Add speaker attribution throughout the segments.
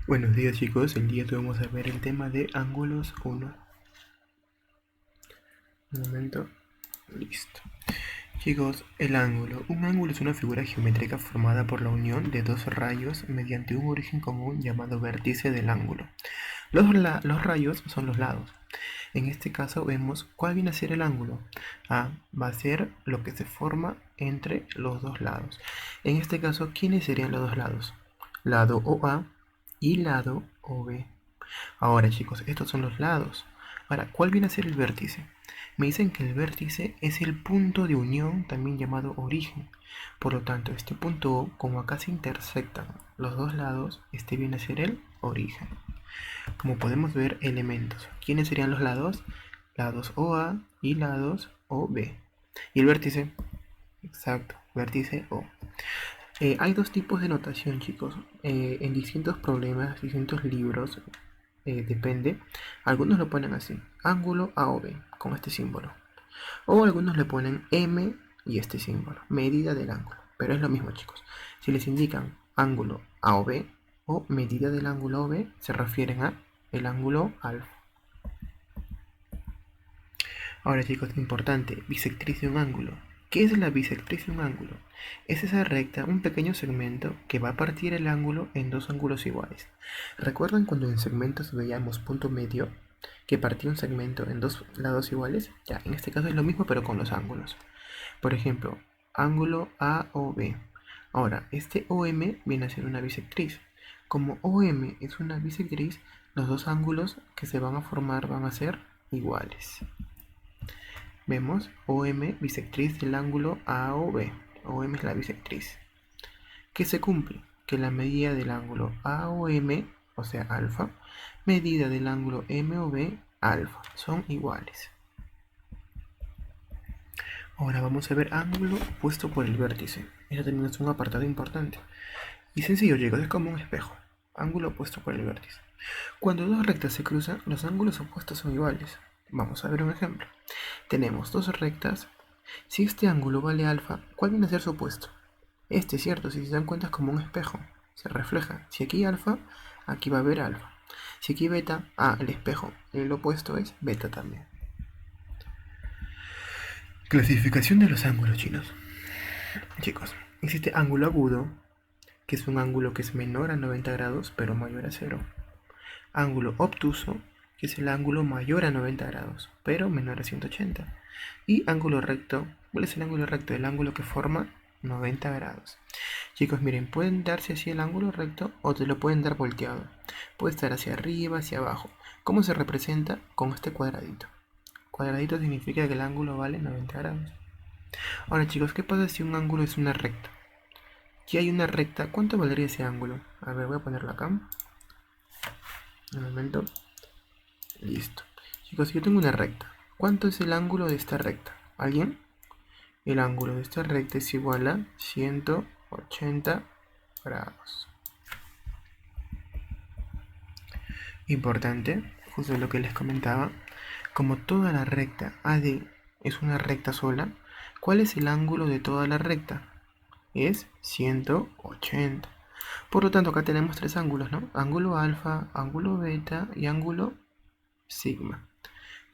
Speaker 1: Buenos días chicos, el día de hoy vamos a ver el tema de ángulos 1. Un momento, listo. Chicos, el ángulo. Un ángulo es una figura geométrica formada por la unión de dos rayos mediante un origen común llamado vértice del ángulo. Los rayos son los lados. En este caso vemos cuál viene a ser el ángulo. Va a ser lo que se forma entre los dos lados. En este caso, ¿quiénes serían los dos lados? Lado OA y lado OB. Ahora chicos, estos son los lados. Ahora, ¿cuál viene a ser el vértice? Me dicen que el vértice es el punto de unión, también llamado origen. Por lo tanto, este punto O, como acá se intersectan los dos lados, este viene a ser el origen. Como podemos ver, elementos. ¿Quiénes serían los lados? Lados OA y lados OB. ¿Y el vértice? Exacto, vértice O. Hay dos tipos de notación, chicos. En distintos problemas, distintos libros, depende. Algunos lo ponen así, ángulo A o B, con este símbolo. O algunos le ponen M y este símbolo, medida del ángulo. Pero es lo mismo, chicos. Si les indican ángulo A o B o medida del ángulo OB, se refieren a el ángulo alfa. Ahora chicos, importante, bisectriz de un ángulo. ¿Qué es la bisectriz de un ángulo? Es esa recta, un pequeño segmento que va a partir el ángulo en dos ángulos iguales. ¿Recuerdan cuando en segmentos veíamos punto medio? Que partía un segmento en dos lados iguales. Ya, en este caso es lo mismo pero con los ángulos. Por ejemplo, ángulo A o B. Ahora, este OM viene a ser una bisectriz. Como OM es una bisectriz, los dos ángulos que se van a formar van a ser iguales. Vemos OM bisectriz del ángulo A o B. OM es la bisectriz. ¿Qué se cumple? Que la medida del ángulo A o M, o sea alfa, medida del ángulo M o B, alfa, son iguales. Ahora vamos a ver ángulo opuesto por el vértice. Eso también es un apartado importante. Y sencillo, chicos, es como un espejo. Ángulo opuesto por el vértice. Cuando dos rectas se cruzan, los ángulos opuestos son iguales. Vamos a ver un ejemplo. Tenemos dos rectas. Si este ángulo vale alfa, ¿cuál viene a ser su opuesto? Este, cierto, si se dan cuenta es como un espejo. Se refleja. Si aquí alfa, aquí va a haber alfa. Si aquí beta, el espejo. El opuesto es beta también. Clasificación de los ángulos chinos. Chicos, existe ángulo agudo, que es un ángulo que es menor a 90 grados pero mayor a 0. Ángulo obtuso, que es el ángulo mayor a 90 grados pero menor a 180. Y ángulo recto, ¿cuál es el ángulo recto? El ángulo que forma 90 grados. Chicos, miren, pueden darse así el ángulo recto o te lo pueden dar volteado. Puede estar hacia arriba, hacia abajo. ¿Cómo se representa? Con este cuadradito. Cuadradito significa que el ángulo vale 90 grados. Ahora chicos, ¿qué pasa si un ángulo es una recta? Si hay una recta, ¿cuánto valdría ese ángulo? A ver, voy a ponerlo acá. Un momento. Listo. Chicos, si yo tengo una recta, ¿cuánto es el ángulo de esta recta? ¿Alguien? El ángulo de esta recta es igual a 180 grados. Importante, justo lo que les comentaba, como toda la recta AD es una recta sola, ¿cuál es el ángulo de toda la recta? Es 180. Por lo tanto, acá tenemos tres ángulos, ¿no? Ángulo alfa, ángulo beta y ángulo sigma.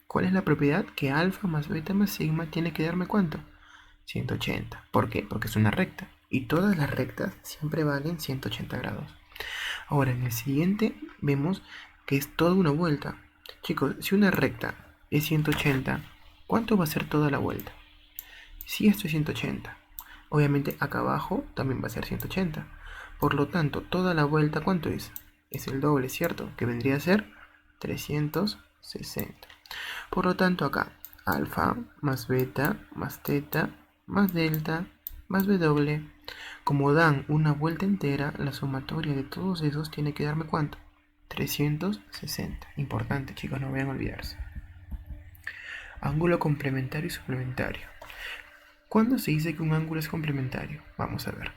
Speaker 1: ¿Cuál es la propiedad? Que alfa más beta más sigma tiene que darme ¿cuánto? 180. ¿Por qué? Porque es una recta. Y todas las rectas siempre valen 180 grados. Ahora, en el siguiente vemos que es toda una vuelta. Chicos, si una recta es 180, ¿cuánto va a ser toda la vuelta? Si esto es 180, obviamente acá abajo también va a ser 180. Por lo tanto, toda la vuelta, ¿cuánto es? Es el doble, ¿cierto? Que vendría a ser 360. Por lo tanto, acá, alfa más beta más teta más delta más w. Como dan una vuelta entera, la sumatoria de todos esos tiene que darme ¿cuánto? 360. Importante, chicos, no vayan a olvidarse. Ángulo complementario y suplementario. ¿Cuándo se dice que un ángulo es complementario? Vamos a ver.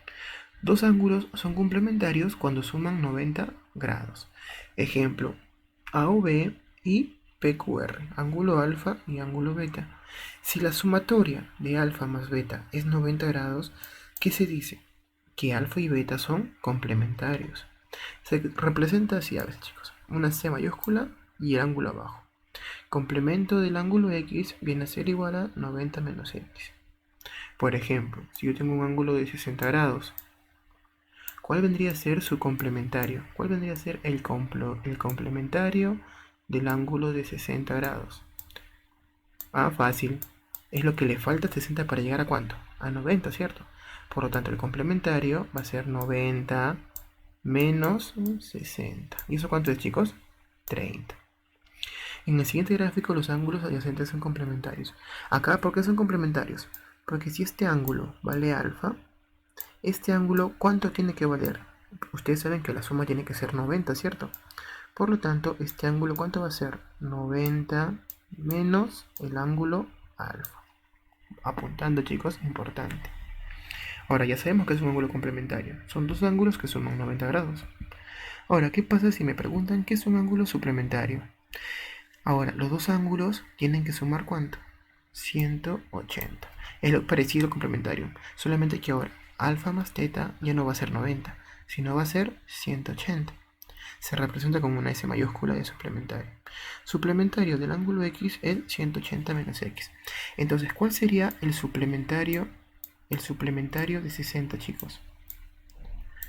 Speaker 1: Dos ángulos son complementarios cuando suman 90 grados. Ejemplo, AOB y PQR, ángulo alfa y ángulo beta. Si la sumatoria de alfa más beta es 90 grados, ¿qué se dice? Que alfa y beta son complementarios. Se representa así a veces, chicos. Una C mayúscula y el ángulo abajo. Complemento del ángulo X viene a ser igual a 90 menos X. Por ejemplo, si yo tengo un ángulo de 60 grados, ¿cuál vendría a ser su complementario? ¿Cuál vendría a ser el complementario del ángulo de 60 grados? Ah, fácil. Es lo que le falta a 60 para llegar a ¿cuánto? A 90, ¿cierto? Por lo tanto, el complementario va a ser 90 menos 60. ¿Y eso cuánto es, chicos? 30. En el siguiente gráfico los ángulos adyacentes son complementarios. Acá, ¿por qué son complementarios? Porque si este ángulo vale alfa, este ángulo, ¿cuánto tiene que valer? Ustedes saben que la suma tiene que ser 90, ¿cierto? Por lo tanto, este ángulo, ¿cuánto va a ser? 90 menos el ángulo alfa. Apuntando, chicos, importante. Ahora, ya sabemos que es un ángulo complementario. Son dos ángulos que suman 90 grados. Ahora, ¿qué pasa si me preguntan qué es un ángulo suplementario? Ahora, los dos ángulos tienen que sumar ¿cuánto? 180. Es lo parecido al complementario, solamente que ahora alfa más teta ya no va a ser 90, sino va a ser 180. Se representa como una S mayúscula de suplementario. Suplementario del ángulo X es 180 menos X. Entonces, ¿cuál sería el suplementario? El suplementario de 60, chicos.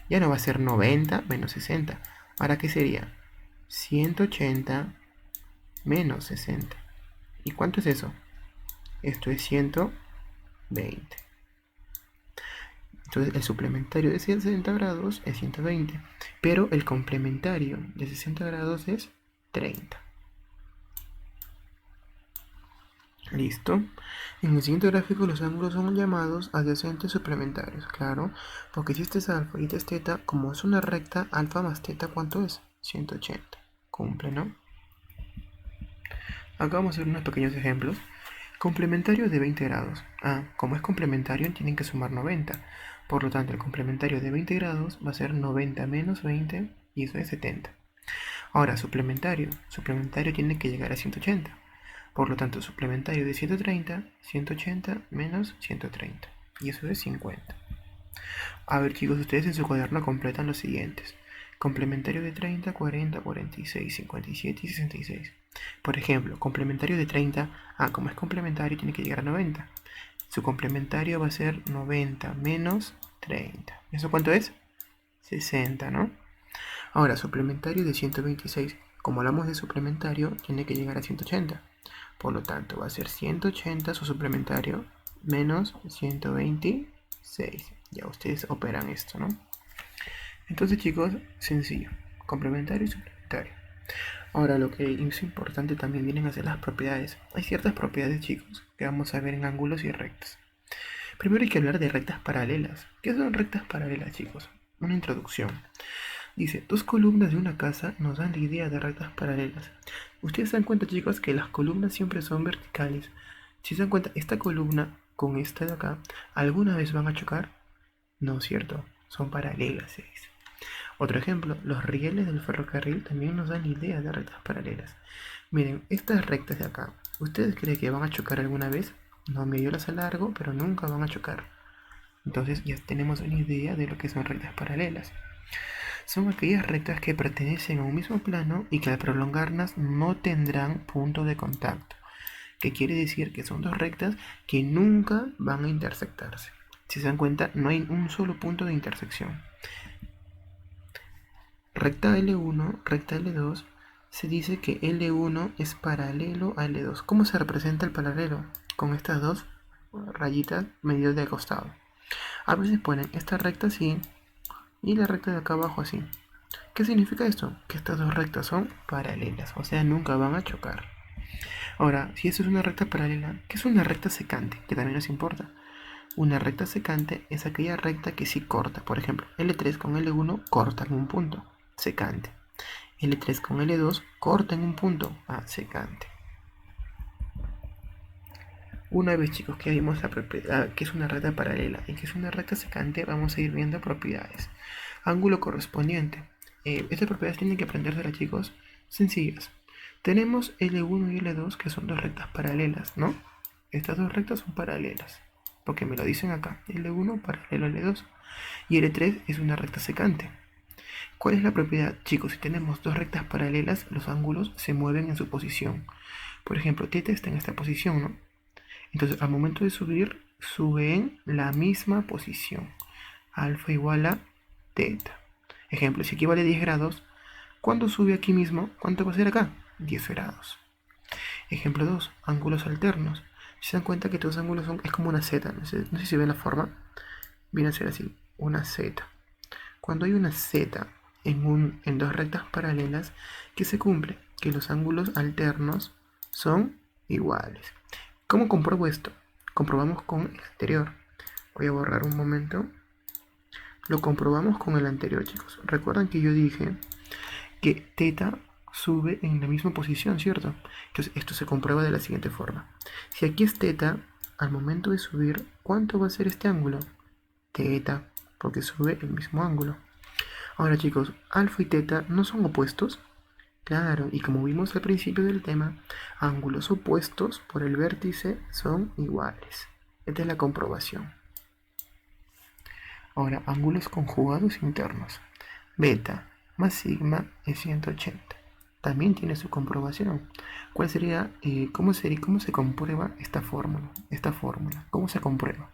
Speaker 1: Ya no va a ser 90 menos 60. ¿Ahora qué sería? 180 menos 60. ¿Y cuánto es eso? Esto es 120. Entonces el suplementario de 60 grados es 120, pero el complementario de 60 grados es 30. Listo. En el siguiente gráfico los ángulos son llamados adyacentes suplementarios, claro, porque si este es alfa y este es teta, como es una recta, alfa más teta, ¿cuánto es? 180. Cumple, ¿no? Acá vamos a hacer unos pequeños ejemplos. Complementario de 20 grados. Ah, como es complementario, tienen que sumar 90. Por lo tanto, el complementario de 20 grados va a ser 90 menos 20 y eso es 70. Ahora, suplementario. Suplementario tiene que llegar a 180. Por lo tanto, suplementario de 130, 180 menos 130. Y eso es 50. A ver, chicos, ustedes en su cuaderno completan los siguientes. Complementario de 30, 40, 46, 57 y 66. Por ejemplo, complementario de 30, como es complementario tiene que llegar a 90. Su complementario va a ser 90 menos 30. ¿Eso cuánto es? 60, ¿no? Ahora, suplementario de 126. Como hablamos de suplementario, tiene que llegar a 180. Por lo tanto, va a ser 180 su suplementario menos 126. Ya ustedes operan esto, ¿no? Entonces, chicos, sencillo. Complementario y suplementario. Ahora, lo que es importante también vienen a ser las propiedades. Hay ciertas propiedades, chicos, que vamos a ver en ángulos y rectas. Primero hay que hablar de rectas paralelas. ¿Qué son rectas paralelas, chicos? Una introducción. Dice, dos columnas de una casa nos dan la idea de rectas paralelas. Ustedes se dan cuenta, chicos, que las columnas siempre son verticales. Si se dan cuenta, esta columna con esta de acá, ¿alguna vez van a chocar? No, ¿cierto? Son paralelas, se dice. Otro ejemplo, los rieles del ferrocarril también nos dan la idea de rectas paralelas. Miren, estas rectas de acá, ¿ustedes creen que van a chocar alguna vez? No, medio las alargo, pero nunca van a chocar. Entonces ya tenemos una idea de lo que son rectas paralelas. Son aquellas rectas que pertenecen a un mismo plano y que al prolongarlas no tendrán punto de contacto. Que quiere decir que son dos rectas que nunca van a intersectarse. Si se dan cuenta, no hay un solo punto de intersección. Recta L1, recta L2, se dice que L1 es paralelo a L2. ¿Cómo se representa el paralelo? Con estas dos rayitas medidas de costado. A veces ponen esta recta así y la recta de acá abajo así. ¿Qué significa esto? Que estas dos rectas son paralelas, o sea, nunca van a chocar. Ahora, si esto es una recta paralela, ¿qué es una recta secante? Que también nos importa. Una recta secante es aquella recta que sí corta. Por ejemplo, L3 con L1 cortan un punto, secante. L3 con L2 cortan un punto, secante. Una vez, chicos, que vimos que es una recta paralela y que es una recta secante, vamos a ir viendo propiedades. Ángulo correspondiente. Estas propiedades tienen que aprendérselas, chicos, sencillas. Tenemos L1 y L2 que son dos rectas paralelas, ¿no? Estas dos rectas son paralelas, porque me lo dicen acá. L1 paralelo a L2 y L3 es una recta secante. ¿Cuál es la propiedad? Chicos, si tenemos dos rectas paralelas, los ángulos se mueven en su posición. Por ejemplo, θ está en esta posición, ¿no? Entonces, al momento de subir, sube en la misma posición. Alfa igual a θ. Ejemplo, si equivale a 10 grados, cuando sube aquí mismo, ¿cuánto va a ser acá? 10 grados. Ejemplo 2, ángulos alternos. Si se dan cuenta que todos los ángulos es como una Z, no sé si ven la forma, viene a ser así, una Z. Cuando hay una Z en dos rectas paralelas, ¿qué se cumple? Que los ángulos alternos son iguales. ¿Cómo compruebo esto? Comprobamos con el anterior. Voy a borrar un momento. Lo comprobamos con el anterior, chicos. Recuerdan que yo dije que θ sube en la misma posición, ¿cierto? Entonces esto se comprueba de la siguiente forma. Si aquí es θ, al momento de subir, ¿cuánto va a ser este ángulo? θ, porque sube el mismo ángulo. Ahora chicos, alfa y θ no son opuestos. Claro, y como vimos al principio del tema, ángulos opuestos por el vértice son iguales. Esta es la comprobación. Ahora, ángulos conjugados internos. Beta más sigma es 180. También tiene su comprobación. ¿Cuál sería, cómo se comprueba esta fórmula? ¿Cómo se comprueba?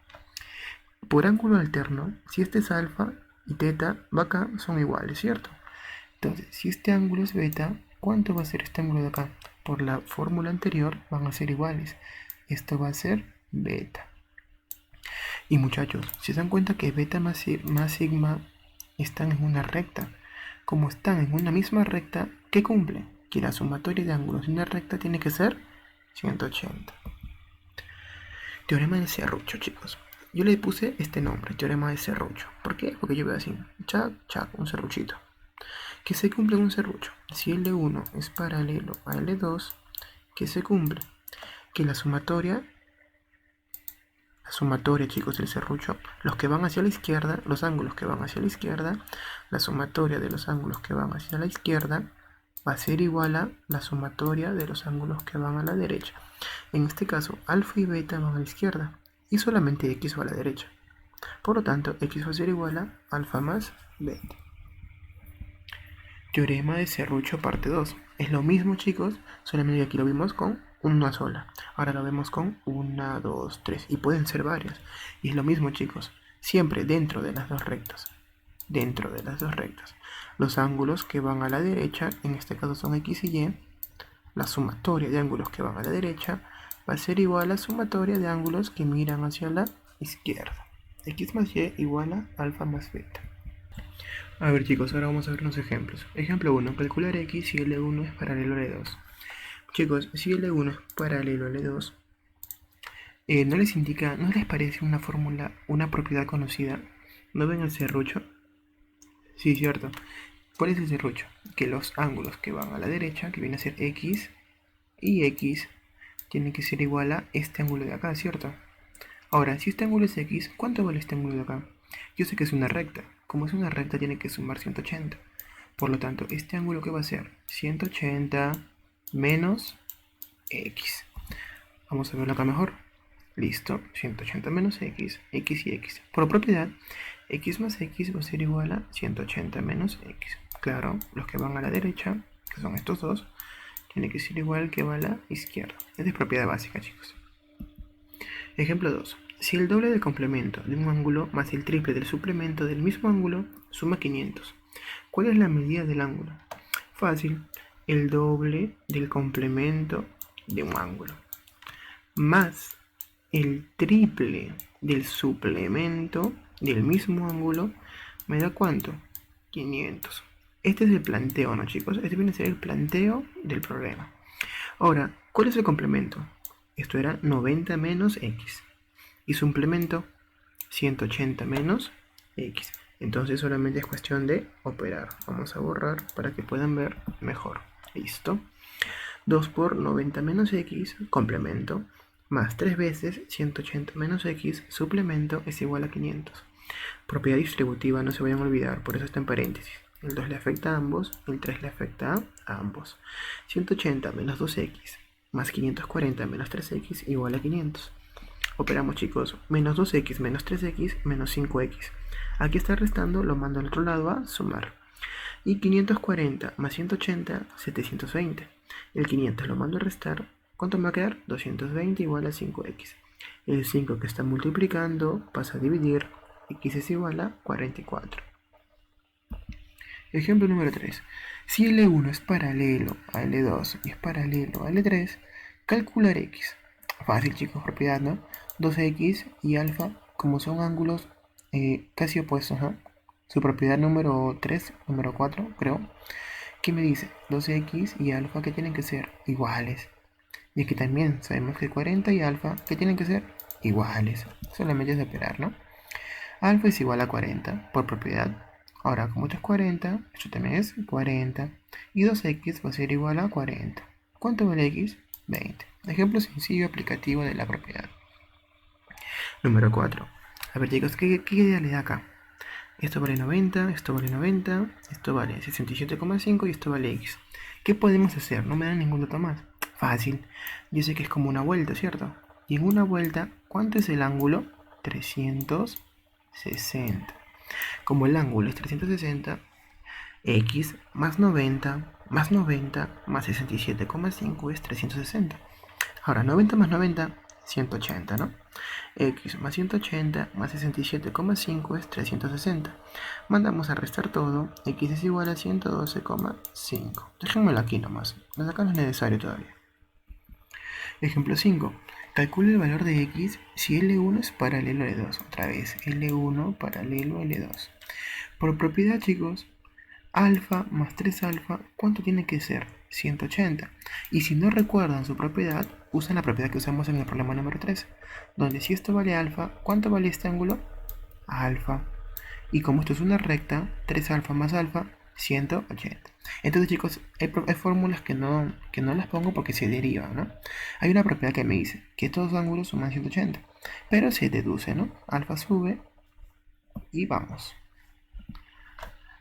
Speaker 1: Por ángulo alterno, si este es alfa y θ, acá son iguales, ¿cierto? Entonces, si este ángulo es beta, ¿cuánto va a ser este ángulo de acá? Por la fórmula anterior van a ser iguales. Esto va a ser beta. Y muchachos, si se dan cuenta que beta más sigma están en una recta, como están en una misma recta, ¿qué cumple? Que la sumatoria de ángulos de una recta tiene que ser 180. Teorema de Serrucho, chicos. Yo le puse este nombre, teorema de Serrucho. ¿Por qué? Porque yo veo así, chac, chac, un serruchito. ¿Qué se cumple en un serrucho? Si L1 es paralelo a L2, ¿qué se cumple? Que la sumatoria, chicos, del serrucho, los que van hacia la izquierda, los ángulos que van hacia la izquierda, la sumatoria de los ángulos que van hacia la izquierda va a ser igual a la sumatoria de los ángulos que van a la derecha. En este caso, alfa y beta van a la izquierda y solamente x va a la derecha. Por lo tanto, x va a ser igual a alfa más beta. Teorema de Serrucho parte 2. Es lo mismo, chicos, solamente que aquí lo vimos con una sola. Ahora lo vemos con 1, 2, 3. Y pueden ser varias. Y es lo mismo, chicos. Siempre dentro de las dos rectas. Dentro de las dos rectas. Los ángulos que van a la derecha, en este caso son x y y. La sumatoria de ángulos que van a la derecha va a ser igual a la sumatoria de ángulos que miran hacia la izquierda. X más y igual a alfa más beta. A ver chicos, ahora vamos a ver unos ejemplos. Ejemplo 1. Calcular x si L1 es paralelo a L2. Chicos, si L1 es paralelo a L2, ¿no les indica, no les parece una fórmula, una propiedad conocida? ¿No ven el serrucho? Sí, cierto. ¿Cuál es el serrucho? Que los ángulos que van a la derecha, que viene a ser x y x, tienen que ser igual a este ángulo de acá, ¿cierto? Ahora, si este ángulo es x, ¿cuánto vale este ángulo de acá? Yo sé que es una recta. Como es una recta, tiene que sumar 180. Por lo tanto, este ángulo que va a ser 180 menos x. Vamos a verlo acá mejor. Listo, 180 menos x, x y x. Por propiedad, x más x va a ser igual a 180 menos x. Claro, los que van a la derecha, que son estos dos, tiene que ser igual que va a la izquierda. Esta es propiedad básica, chicos. Ejemplo 2. Si el doble del complemento de un ángulo más el triple del suplemento del mismo ángulo suma 500, ¿cuál es la medida del ángulo? Fácil, el doble del complemento de un ángulo más el triple del suplemento del mismo ángulo me da ¿cuánto? 500. Este es el planteo, ¿no, chicos? Este viene a ser el planteo del problema. Ahora, ¿cuál es el complemento? Esto era 90 menos x. Y suplemento 180 menos x. Entonces solamente es cuestión de operar. Vamos a borrar para que puedan ver mejor. Listo. 2 por 90 menos x, complemento, más 3 veces 180 menos x, suplemento, es igual a 500. Propiedad distributiva, no se vayan a olvidar, por eso está en paréntesis. El 2 le afecta a ambos, el 3 le afecta a ambos. 180 menos 2x, más 540 menos 3x, igual a 500. Operamos, chicos, menos 2x menos 3x menos 5x. Aquí está restando, lo mando al otro lado a sumar. Y 540 más 180, 720. El 500 lo mando a restar. ¿Cuánto me va a quedar? 220 igual a 5x. El 5 que está multiplicando pasa a dividir. X es igual a 44. Ejemplo número 3. Si L1 es paralelo a L2 y es paralelo a L3, calcular X. Fácil, chicos, propiedad, ¿no? 2X y alfa, como son ángulos casi opuestos, ¿no? Su propiedad número 3, número 4, creo. ¿Qué me dice? 2X y alfa que tienen que ser iguales. Y aquí también sabemos que 40 y alfa que tienen que ser iguales. Solamente es de operar, ¿no? Alfa es igual a 40 por propiedad. Ahora, como esto es 40, esto también es 40. Y 2x va a ser igual a 40. ¿Cuánto vale x? 20. Ejemplo sencillo aplicativo de la propiedad. Número 4. A ver, chicos, ¿qué idea le da acá? Esto vale 90, esto vale 90, esto vale 67,5 y esto vale x. ¿Qué podemos hacer? No me dan ningún dato más. Fácil. Yo sé que es como una vuelta, ¿cierto? Y en una vuelta, ¿cuánto es el ángulo? 360. Como el ángulo es 360, x más 90 más 90 más 67,5 es 360. Ahora, 90 más 90, 180, ¿no? X más 180 más 67,5 es 360. Mandamos a restar todo. X es igual a 112,5. Dejémoslo aquí nomás. Acá no es necesario todavía. Ejemplo 5. Calcule el valor de X si L1 es paralelo a L2. Otra vez, L1 paralelo a L2. Por propiedad, chicos, alfa más 3 alfa, ¿cuánto tiene que ser? 180. Y si no recuerdan su propiedad, usan la propiedad que usamos en el problema número 3, donde si esto vale alfa, ¿cuánto vale este ángulo? Alfa. Y como esto es una recta, 3 alfa más alfa, 180. Entonces, chicos, hay fórmulas que no las pongo porque se derivan, ¿no? Hay una propiedad que me dice que estos dos ángulos suman 180, pero se deduce, ¿no? Alfa sube y vamos.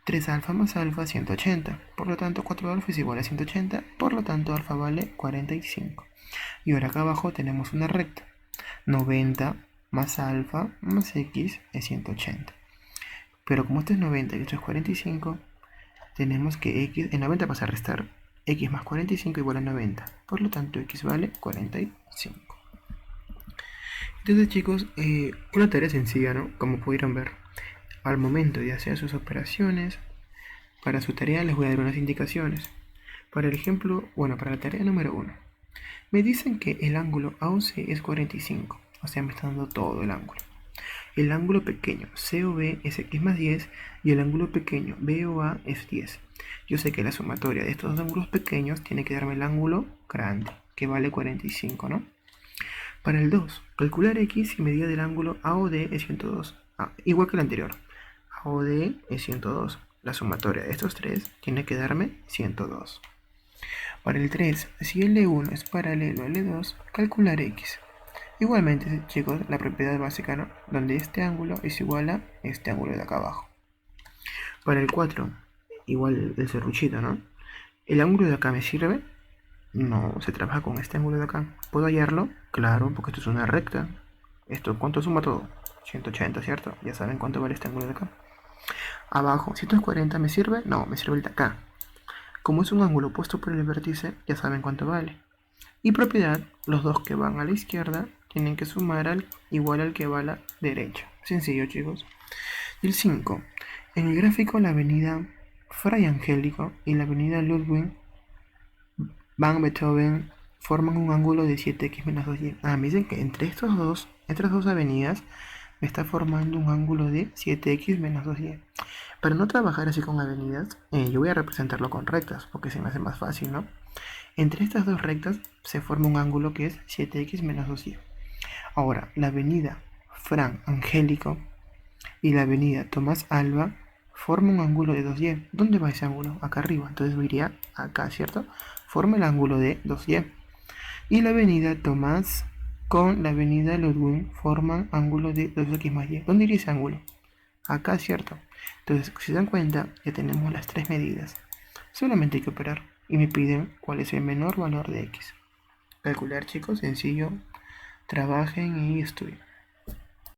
Speaker 1: 3 alfa más alfa, 180. Por lo tanto, 4 alfa es igual a 180. Por lo tanto, alfa vale 45. Y ahora acá abajo tenemos una recta. 90 más alfa más x es 180. Pero como esto es 90 y esto es 45, tenemos que x, en 90 pasa a restar. X más 45 igual a 90. Por lo tanto, x vale 45. Entonces, chicos, una tarea sencilla, ¿no? Como pudieron ver. Al momento de hacer sus operaciones, para su tarea les voy a dar unas indicaciones. Para el ejemplo, para la tarea número 1. Me dicen que el ángulo AOC es 45, o sea, me está dando todo el ángulo. El ángulo pequeño COB es x más 10 y el ángulo pequeño BOA es 10. Yo sé que la sumatoria de estos dos ángulos pequeños tiene que darme el ángulo grande, que vale 45, ¿no? Para el 2, calcular x y medida del ángulo AOD es 102, igual que el anterior. AOD es 102. La sumatoria de estos tres tiene que darme 102. Para el 3, si L1 es paralelo a L2, calcular x. Igualmente, chicos, la propiedad básica, ¿no? Donde este ángulo es igual a este ángulo de acá abajo. Para el 4, igual el serruchito, ¿no? ¿El ángulo de acá me sirve? No, se trabaja con este ángulo de acá. ¿Puedo hallarlo? Claro, porque esto es una recta. ¿Esto cuánto suma todo? 180, ¿cierto? Ya saben cuánto vale este ángulo de acá. Abajo, si esto es 40, ¿me sirve? No, me sirve el de acá. Como es un ángulo opuesto por el vértice, ya saben cuánto vale. Y propiedad, los dos que van a la izquierda tienen que sumar igual al que va a la derecha. Sencillo, chicos. Y el 5. En el gráfico, la avenida Fray Angélico y la avenida Ludwig van Beethoven forman un ángulo de 7x menos 2y. Me dicen que entre estas dos avenidas me está formando un ángulo de 7x menos 2y. Para no trabajar así con avenidas, yo voy a representarlo con rectas, porque se me hace más fácil, ¿no? Entre estas dos rectas se forma un ángulo que es 7x menos 2y. Ahora, la avenida Fran Angélico y la avenida Tomás Alba forman un ángulo de 2y. ¿Dónde va ese ángulo? Acá arriba. Entonces me iría acá, ¿cierto? Forma el ángulo de 2y. Y la avenida Tomás con la avenida Ludwig forman ángulo de 2x más y. ¿Dónde iría ese ángulo? Acá, ¿cierto? Entonces, si se dan cuenta, ya tenemos las tres medidas. Solamente hay que operar. Y me piden cuál es el menor valor de x. Calcular, chicos, sencillo. Trabajen y estudien.